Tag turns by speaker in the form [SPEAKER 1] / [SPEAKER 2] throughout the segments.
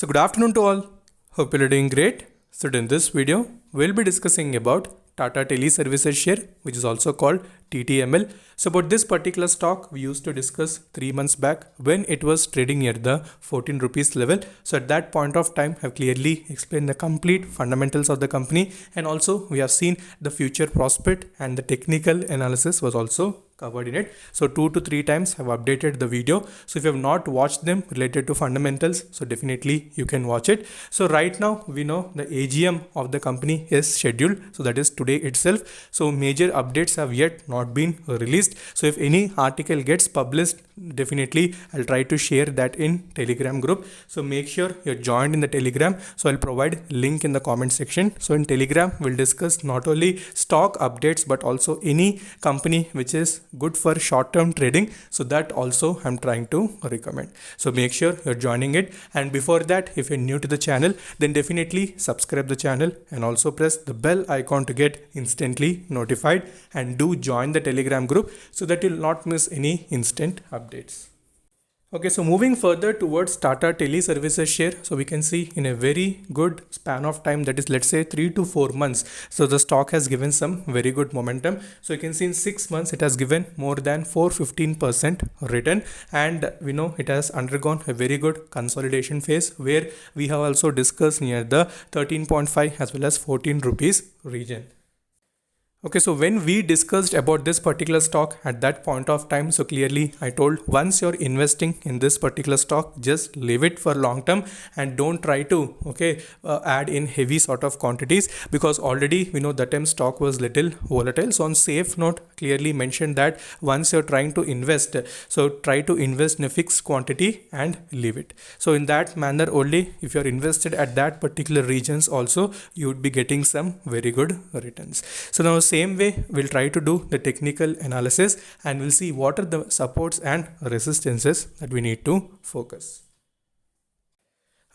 [SPEAKER 1] So good afternoon to all. Hope you're doing great. So in this video, we'll be discussing about Tata Teleservices share, which is also called TTML. So about this particular stock, we used to discuss 3 months back when it was trading near the 14 rupees level. So at that point of time, I've clearly explained the complete fundamentals of the company, and also we have seen the future prospect, and the technical analysis was also covered in it. So 2 to 3 times I've updated the video. So if you have not watched them related to fundamentals, so definitely you can watch it. So right now we know the AGM of the company is scheduled. So that is today itself. So major updates have yet not been released. So if any article gets published, definitely I'll try to share that in Telegram group. So make sure you're joined in the Telegram. So I'll provide link in the comment section. So in Telegram, we'll discuss not only stock updates, but also any company which is good for short-term trading. So that also I'm trying to recommend. So make sure you're joining it. And before that, if you're new to the channel, then definitely subscribe the channel and also press the bell icon to get instantly notified, and do join the Telegram group so that you'll not miss any instant updates. Okay, so moving further towards Tata Teleservices share, so we can see in a very good span of time, that is, let's say 3 to 4 months, so the stock has given some very good momentum. So you can see in 6 months it has given more than 415% return, and we know it has undergone a very good consolidation phase where we have also discussed near the 13.5 as well as 14 rupees region. Okay, so when we discussed about this particular stock at that point of time, so clearly I told, once you're investing in this particular stock, just leave it for long term and don't try to add in heavy sort of quantities, because already we know that time stock was little volatile. So on safe note, clearly mentioned that once you're trying to invest, so try to invest in a fixed quantity and leave it. So in that manner only, if you're invested at that particular regions also, you would be getting some very good returns. So now same way, we'll try to do the technical analysis and we'll see what are the supports and resistances that we need to focus.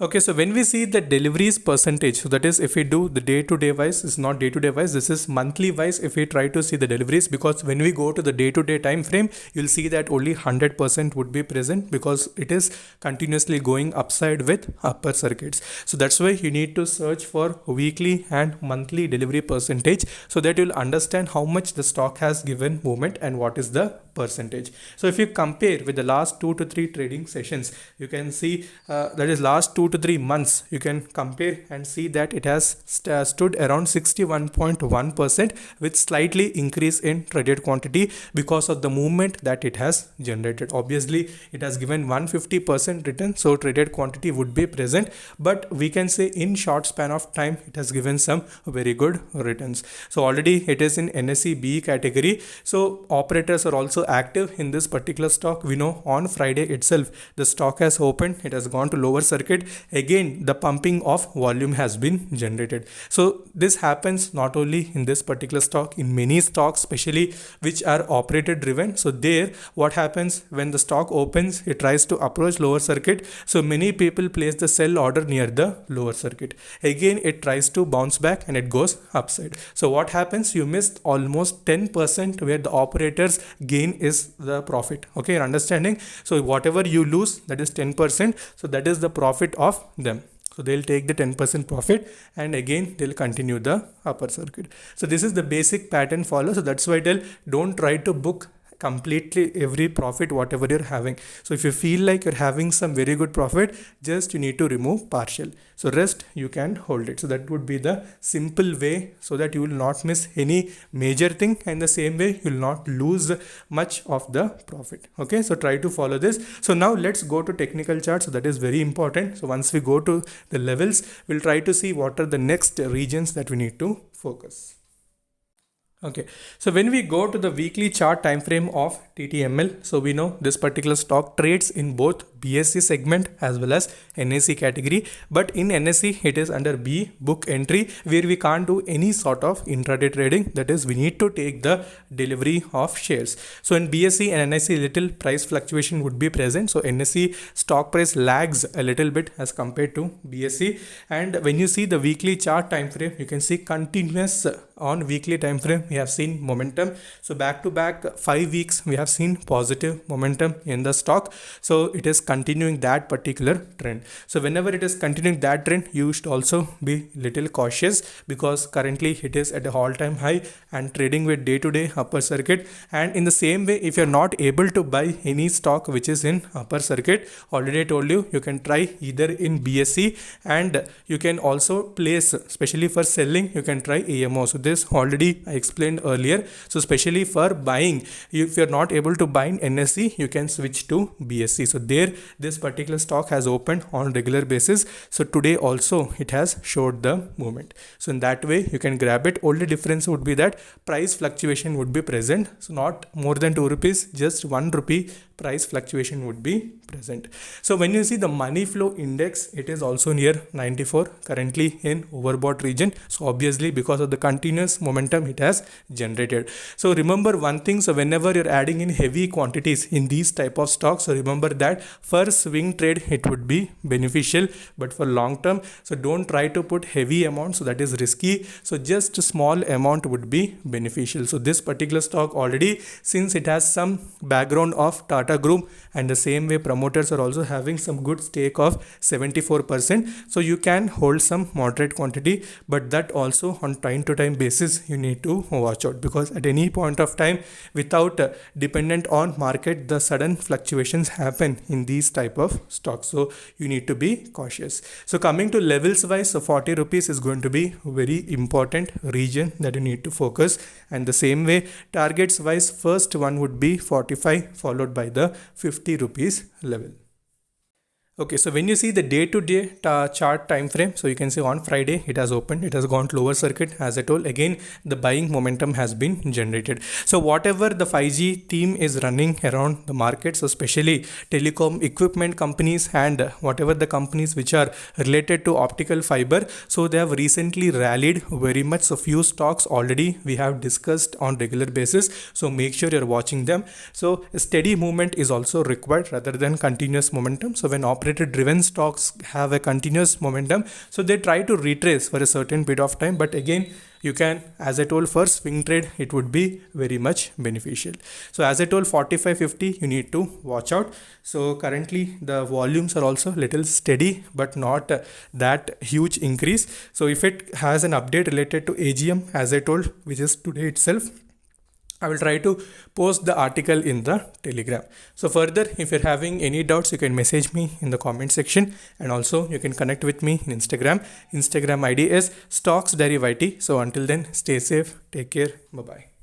[SPEAKER 1] Okay, so when we see the deliveries percentage, so that is, if we do the day-to-day wise, it's not day-to-day wise, this is monthly wise. If we try to see the deliveries, because when we go to the day-to-day time frame, you'll see that only 100% would be present, because it is continuously going upside with upper circuits. So that's why you need to search for weekly and monthly delivery percentage, so that you'll understand how much the stock has given movement and what is the percentage. So if you compare with the last 2 to 3 trading sessions, you can see that is last 2 to 3 months, you can compare and see that it has stood around 61.1% with slightly increase in traded quantity because of the movement that it has generated. Obviously it has given 150% return, so traded quantity would be present, but we can say in short span of time it has given some very good returns. So already it is in NSE B category, so operators are also active in this particular stock. We know on Friday itself the stock has opened, it has gone to lower circuit, again the pumping of volume has been generated. So this happens not only in this particular stock, in many stocks especially which are operator driven. So there what happens, when the stock opens, it tries to approach lower circuit, so many people place the sell order near the lower circuit, again it tries to bounce back and it goes upside. So what happens, you missed almost 10% where the operators gain is the profit. Okay, you're understanding? So whatever you lose, that is 10%, so that is the profit of them. So they'll take the 10% profit and again they'll continue the upper circuit. So this is the basic pattern follow. So that's why I tell, don't try to book completely every profit whatever you're having. So if you feel like you're having some very good profit, just you need to remove partial, so rest you can hold it. So that would be the simple way, so that you will not miss any major thing, and the same way you will not lose much of the profit. Okay, so try to follow this. So now let's go to technical chart. So that is very important. So once we go to the levels, we'll try to see what are the next regions that we need to focus. Okay, so when we go to the weekly chart time frame of TTML, so we know this particular stock trades in both BSE segment as well as NSE category, but in NSE it is under B, book entry, where we can't do any sort of intraday trading, that is we need to take the delivery of shares. So in BSE and NSE little price fluctuation would be present, so NSE stock price lags a little bit as compared to BSE. And when you see the weekly chart time frame, you can see continuous on weekly time frame we have seen momentum. So back to back 5 weeks we have seen positive momentum in the stock, so it is continuing that particular trend. So whenever it is continuing that trend, you should also be little cautious, because currently it is at a all-time high and trading with day-to-day upper circuit. And in the same way, if you're not able to buy any stock which is in upper circuit, already I told you, you can try either in BSE, and you can also place, especially for selling, you can try AMO. So this already I explained earlier. So especially for buying, if you're not able to buy in NSE, you can switch to BSE. So there, this particular stock has opened on regular basis. So today also it has showed the movement. So in that way you can grab it. Only difference would be that price fluctuation would be present. So not more than 2 rupees, just 1 rupee price fluctuation would be present. So when you see the money flow index, it is also near 94, currently in overbought region. So obviously because of the continuous momentum it has generated. So remember one thing, so whenever you're adding in heavy quantities in these type of stocks, so remember that for swing trade it would be beneficial, but for long term, so don't try to put heavy amount, so that is risky. So just a small amount would be beneficial. So this particular stock already, since it has some background of Tata Group, and the same way promoters are also having some good stake of 74%, so you can hold some moderate quantity, but that also on time to time basis you need to watch out, because at any point of time, without dependent on market, the sudden fluctuations happen in these type of stocks. So you need to be cautious. So coming to levels wise, so 40 rupees is going to be very important region that you need to focus, and the same way targets wise, first one would be 45 followed by the 50 rupees level. Okay, so when you see the day-to-day chart time frame, so you can see on Friday it has opened, it has gone to lower circuit. As I told, again the buying momentum has been generated. So whatever the 5G team is running around the market, so especially telecom equipment companies and whatever the companies which are related to optical fiber, so they have recently rallied very much. So few stocks already we have discussed on regular basis, so make sure you're watching them. So a steady movement is also required rather than continuous momentum. So when driven stocks have a continuous momentum, so they try to retrace for a certain period of time, but again you can, as I told, for swing trade it would be very much beneficial. So as I told, 45-50 you need to watch out. So currently the volumes are also little steady, but not that huge increase. So if it has an update related to AGM, as I told, which is today itself, I will try to post the article in the Telegram. So further, if you're having any doubts, you can message me in the comment section, and also you can connect with me in Instagram. Instagram ID is Stocks Derivati. So until then, stay safe, take care, bye bye.